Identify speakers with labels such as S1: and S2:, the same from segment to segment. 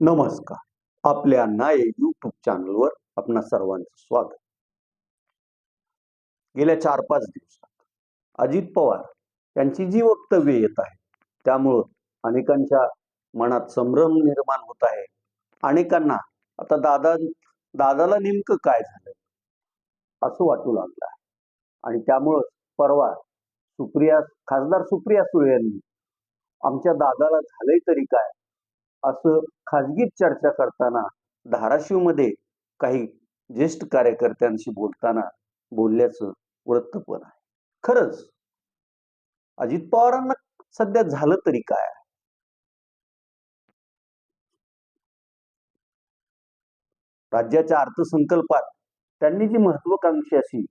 S1: नमस्कार. आपल्या नाय यूट्यूब चॅनलवर आपणा सर्वांचं स्वागत. गेल्या 4-5 दिवसात अजित पवार यांची जी वक्तव्य येत आहेत, त्यामुळं अनेकांच्या मनात संभ्रम निर्माण होत आहे. अनेकांना आता दादाला नेमकं काय झालं असं वाटू लागलं आहे. आणि त्यामुळं परवा खासदार सुप्रिया सुळे यांनी आमच्या दादाला झालंय तरी काय असं खाजगीत चर्चा करताना धाराशिवमध्ये काही ज्येष्ठ कार्यकर्त्यांशी बोलल्याचं वृत्त पण आहे. खरंच अजित पवारांना सध्या झालं तरी काय? राज्याच्या अर्थसंकल्पात त्यांनी जी महत्वाकांक्षी अशी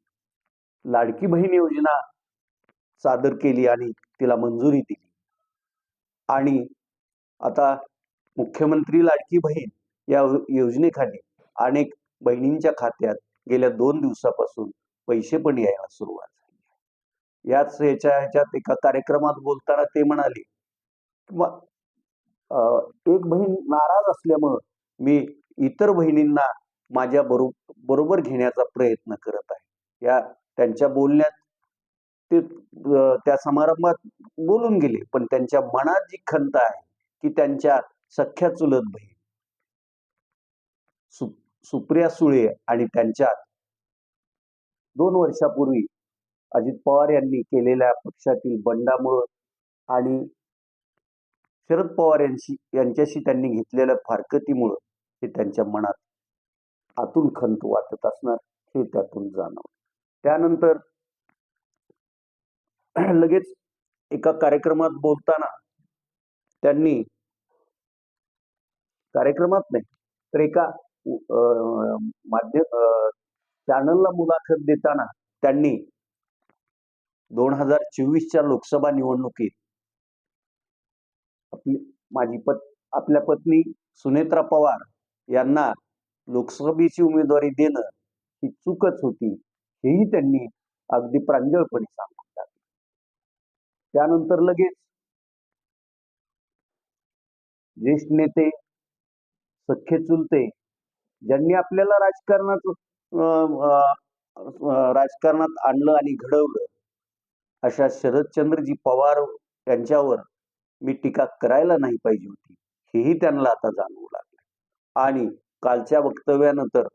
S1: लाडकी बहीण योजना सादर केली आणि तिला मंजुरी दिली. आणि आता मुख्यमंत्री लाडकी बहीण या योजनेखाली अनेक बहिणींच्या खात्यात गेल्या 2 दिवसापासून पैसे पण यायला सुरुवात झाली. ह्याच्यात एका कार्यक्रमात बोलताना ते म्हणाले, एक बहीण नाराज असल्यामुळं मी इतर बहिणींना माझ्या बरोबर घेण्याचा प्रयत्न करत आहे. या त्यांच्या बोलण्यात ते त्या समारंभात बोलून गेले, पण त्यांच्या मनात जी खंत आहे की त्यांच्या सख्या चुलत बहीण सुप्रिया सुळे आणि त्यांच्यात 2 वर्षापूर्वी अजित पवार यांनी केलेल्या पक्षातील बंडामुळं आणि शरद पवार यांच्याशी त्यांनी घेतलेल्या फारकतीमुळं हे त्यांच्या मनात आतून खंत वाटत असणार हे त्यातून जाणवलं. त्यानंतर लगेच एका कार्यक्रमात बोलताना त्यांनी कार्यक्रमात नाही तर एका चॅनलला मुलाखत देताना त्यांनी 2024च्या लोकसभा निवडणुकीत आपल्या पत्नी सुनेत्रा पवार यांना लोकसभेची उमेदवारी देणं ही चूकच होती, हेही त्यांनी अगदी प्रांजळपणे सांगून टाकलं. त्यानंतर लगेच ज्येष्ठ नेते, सख्खे चुलते ज्यांनी आपल्याला राजकारणात आणलं आणि घडवलं अशा शरदचंद्रजी पवार यांच्यावर मी टीका करायला नाही पाहिजे होती, हेही त्यांना आता जाणवू लागलं. आणि कालच्या वक्तव्यानंतर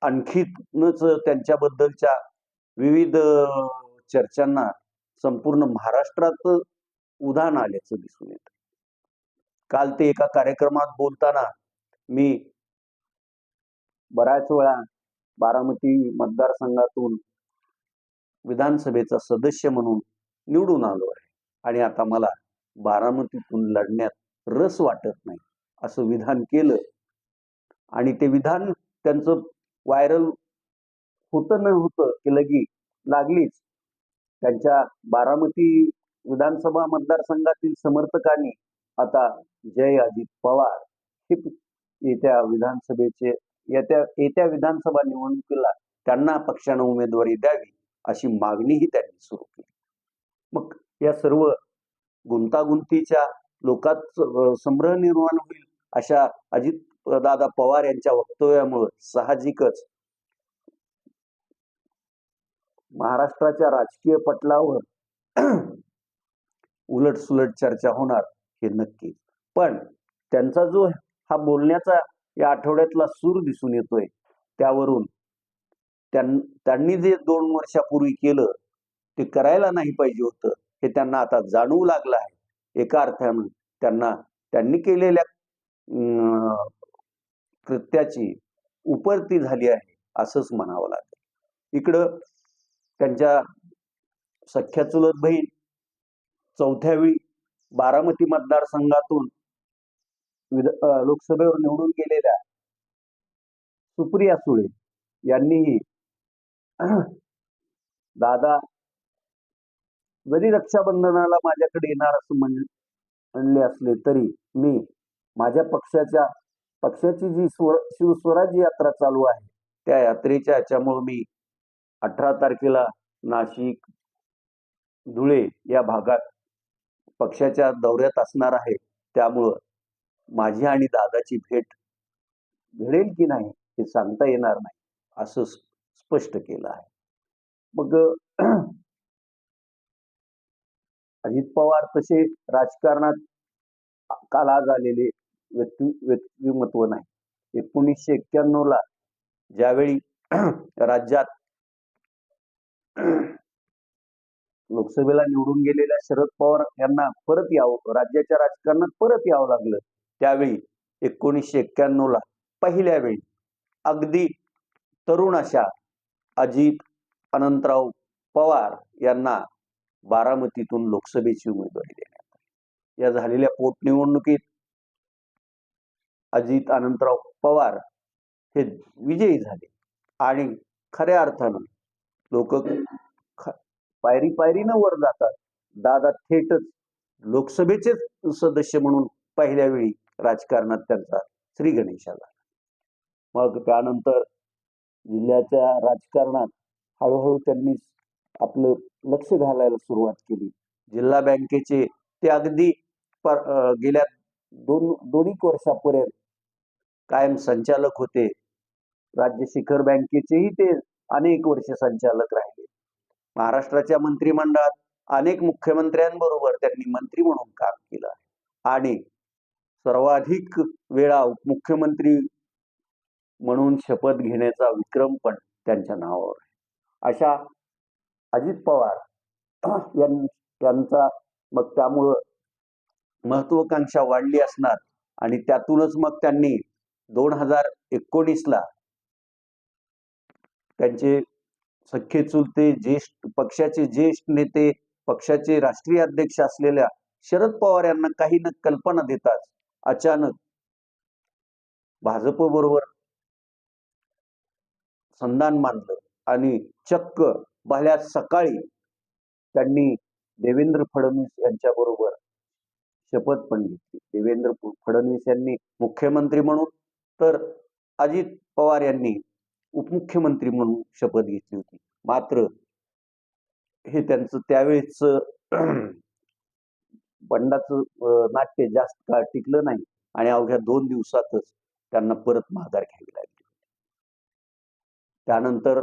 S1: आणखीनच त्यांच्याबद्दलच्या विविध चर्चांना संपूर्ण महाराष्ट्रात उधाण आल्याचं दिसून येतं. काल ते एका कार्यक्रमात बोलताना मी बऱ्याच वेळा बारामती मतदारसंघातून विधानसभेचा सदस्य म्हणून निवडून आलो आहे आणि आता मला बारामतीतून लढण्यात रस वाटत नाही असं विधान केलं. आणि ते विधान त्यांचं व्हायरल होतं न होतं की लागलीच त्यांच्या बारामती विधानसभा मतदारसंघातील समर्थकांनी आता जय अजित पवार हे येत्या विधानसभा निवडणुकीला त्यांना पक्षानं उमेदवारी द्यावी अशी मागणीही त्यांनी सुरू केली. मग या सर्व गुंतागुंतीच्या लोकात संभ्रम निर्माण होईल अशा अजित दादा पवार यांच्या वक्तव्यामुळे साहजिकच महाराष्ट्राच्या राजकीय पटलावर उलटसुलट चर्चा होणार हे नक्की. पण त्यांचा जो हा बोलण्याचा या आठवड्यातला सूर दिसून येतोय त्यावरून त्यांनी जे 2 वर्षापूर्वी केलं ते करायला नाही पाहिजे होतं हे त्यांना आता जाणवू लागलं आहे. एका अर्थानं त्यांनी केलेल्या कृत्याची उपरती झाली आहे असंच म्हणावं लागेल. इकडं त्यांच्या सख्या चुलत बहीण 4थ्या वेळी बारामती मतदारसंघातून लोकसभेवर निवडून गेलेल्या सुप्रिया सुळे यांनीही दादा जरी रक्षाबंधनाला माझ्याकडे येणार असं म्हणले असले तरी मी माझ्या पक्षाची जी शिवस्वराज्य यात्रा चालू आहे त्या यात्रेच्या ह्याच्यामुळे मी 18 तारखेला नाशिक, धुळे या भागात पक्षाच्या दौऱ्यात असणार आहे. त्यामुळं माझी आणि दादाची भेट घडेल की नाही हे सांगता येणार नाही असं स्पष्ट केलं आहे. मग अजित पवार तसे राजकारणात काल आज आलेले व्यक्तिमत्व नाही. 1991 ला ज्यावेळी राज्यात लोकसभेला निवडून गेलेल्या शरद पवार यांना परत यावं, राज्याच्या राजकारणात परत यावं लागलं, त्यावेळी 1991 ला पहिल्या वेळी अगदी तरुण अशा अजित अनंतराव पवार यांना बारामतीतून लोकसभेची उमेदवारी देण्यात आली. या झालेल्या पोटनिवडणुकीत अजित अनंतराव पवार हे विजयी झाले आणि खऱ्या अर्थानं लोक पायरी पायरीनं वर जातात. दादा थेटच लोकसभेचेच सदस्य म्हणून पहिल्या वेळी राजकारणात त्यांचा श्री गणेश आला. मग त्यानंतर जिल्ह्याच्या राजकारणात हळूहळू त्यांनी आपलं लक्ष घालायला सुरुवात केली. जिल्हा बँकेचे ते अगदी गेल्या दोन एक वर्षापर्यंत कायम संचालक होते. राज्य शिखर बँकेचेही ते अनेक वर्ष संचालक राहिले. महाराष्ट्राच्या मंत्रिमंडळात अनेक मुख्यमंत्र्यांबरोबर त्यांनी मंत्री म्हणून काम केलं आणि सर्वाधिक वेळा मुख्यमंत्री म्हणून शपथ घेण्याचा विक्रम पण त्यांच्या नावावर आहे. अशा अजित पवार यांचा मग त्यामुळं महत्वाकांक्षा वाढली असणार आणि त्यातूनच मग त्यांनी 2019 ला त्यांचे सख्खे चुलते ज्येष्ठ पक्षाचे ज्येष्ठ नेते, पक्षाचे राष्ट्रीय अध्यक्ष असलेल्या शरद पवार यांना काही न कल्पना देताच अचानक भाजप बरोबर संधान मानलं आणि चक्क भल्या सकाळी त्यांनी देवेंद्र फडणवीस यांच्या बरोबर शपथ पण घेतली. देवेंद्र फडणवीस यांनी मुख्यमंत्री म्हणून तर अजित पवार यांनी उपमुख्यमंत्री म्हणून शपथ घेतली होती. मात्र हे त्यांचं त्यावेळेस बंडाचं नाट्य जास्त काळ टिकलं नाही आणि अवघ्या 2 दिवसातच त्यांना परत माघार घ्यावी लागली. त्यानंतर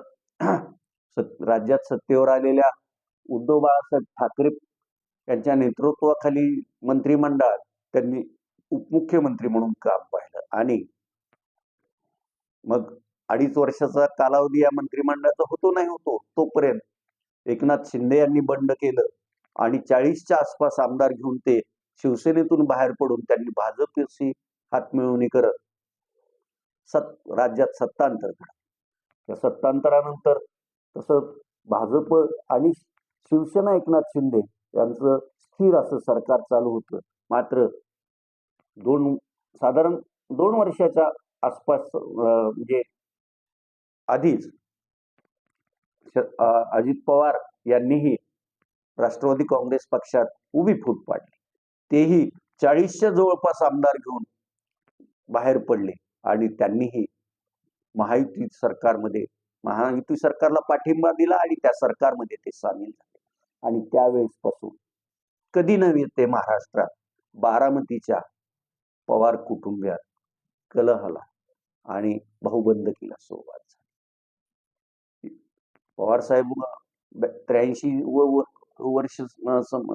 S1: राज्यात सत्तेवर आलेल्या उद्धव बाळासाहेब ठाकरे यांच्या नेतृत्वाखाली मंत्रिमंडळात त्यांनी उपमुख्यमंत्री म्हणून काम पाहिलं आणि मग 2.5 वर्षाचा कालावधी या मंत्रिमंडळाचा होतो नाही होतो तोपर्यंत एकनाथ शिंदे यांनी बंड केलं आणि 40च्या आसपास आमदार घेऊन ते शिवसेनेतून बाहेर पडून त्यांनी भाजपशी हातमिळवणी करत राज्यात सत्तांतर केलं. त्या सत्तांतरानंतर तसं भाजप आणि शिवसेना एकनाथ शिंदे यांचं स्थिर असं सरकार चालू होतं. मात्र साधारण 2 वर्षाच्या आसपास म्हणजे आधीच अजित पवार यांनीही राष्ट्रवादी काँग्रेस पक्षात उभी फूट पाडली. तेही 40च्या जवळपास आमदार घेऊन बाहेर पडले आणि त्यांनीही महायुती सरकारला पाठिंबा दिला आणि त्या सरकारमध्ये ते सामील झाले. आणि त्यावेळेसपासून कधी नव्हे ते महाराष्ट्रात बारामतीच्या पवार कुटुंबियात कलहाला आणि भाऊबंदकीला सुरुवात झाली. पवार साहेब 83 वर्ष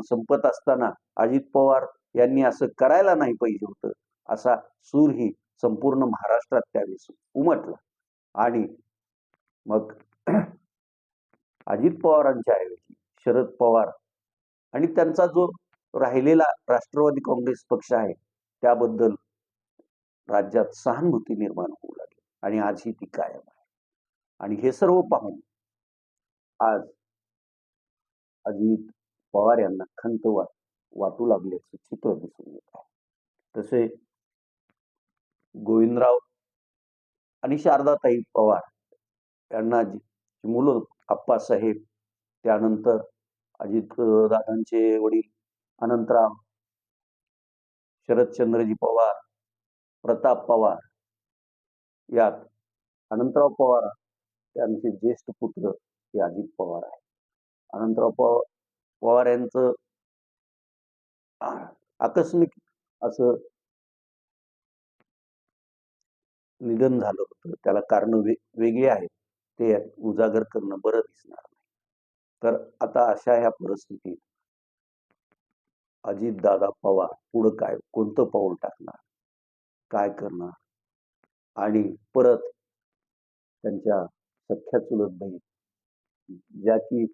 S1: संपत असताना अजित पवार यांनी असं करायला नाही पाहिजे होतं असा सूर ही संपूर्ण महाराष्ट्रात त्यावेळेस उमटला आणि मग अजित पवारांच्या ऐवजी शरद पवार आणि त्यांचा जो राहिलेला राष्ट्रवादी काँग्रेस पक्ष आहे त्याबद्दल राज्यात सहानुभूती निर्माण होऊ लागली आणि आजही ती कायम आहे. आणि हे सर्व पाहून आज अजित पवार यांना खंत वाटू लागल्याचं चित्र दिसून येत आहे. तसे गोविंदराव आणि शारदाताई पवार यांना मुलं आप्पासाहेब, त्यानंतर अजित दादांचे वडील अनंतराव, शरदचंद्रजी पवार, प्रताप पवार, यात अनंतराव पवार त्यांचे ज्येष्ठ पुत्र हे अजित पवार आहे. अनंतराव पवार यांचं आकस्मिक असं निधन झालं होतं, त्याला कारण वेगळी आहेत, ते उजागर करणं बरं दिसणार नाही. तर आता अशा ह्या परिस्थितीत अजितदादा पवार पुढं काय, कोणतं पाऊल टाकणार, काय करणार? आणि परत त्यांच्या सख्या चुलत बहीण, ज्या की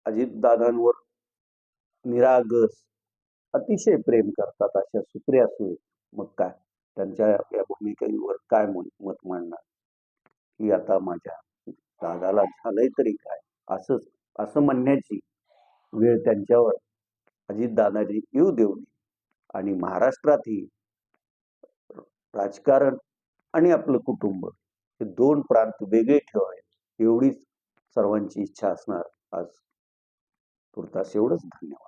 S1: अजितदादांवर निरागस अतिशय प्रेम करतात, अशा सुप्रिया सुळे, मग काय त्यांच्या या भूमिकेवर काय मत मांडणार, की आता माझ्या दादाला झालंय तरी काय, असंच असं म्हणण्याची वेळ त्यांच्यावर अजितदादांनी येऊ देऊ नये. आणि महाराष्ट्रातही राजकारण आणि आपलं कुटुंब हे दोन प्रांत वेगळे ठेवावे, एवढीच सर्वांची इच्छा असणार. आज तुर्तास एवढंच. धन्यवाद.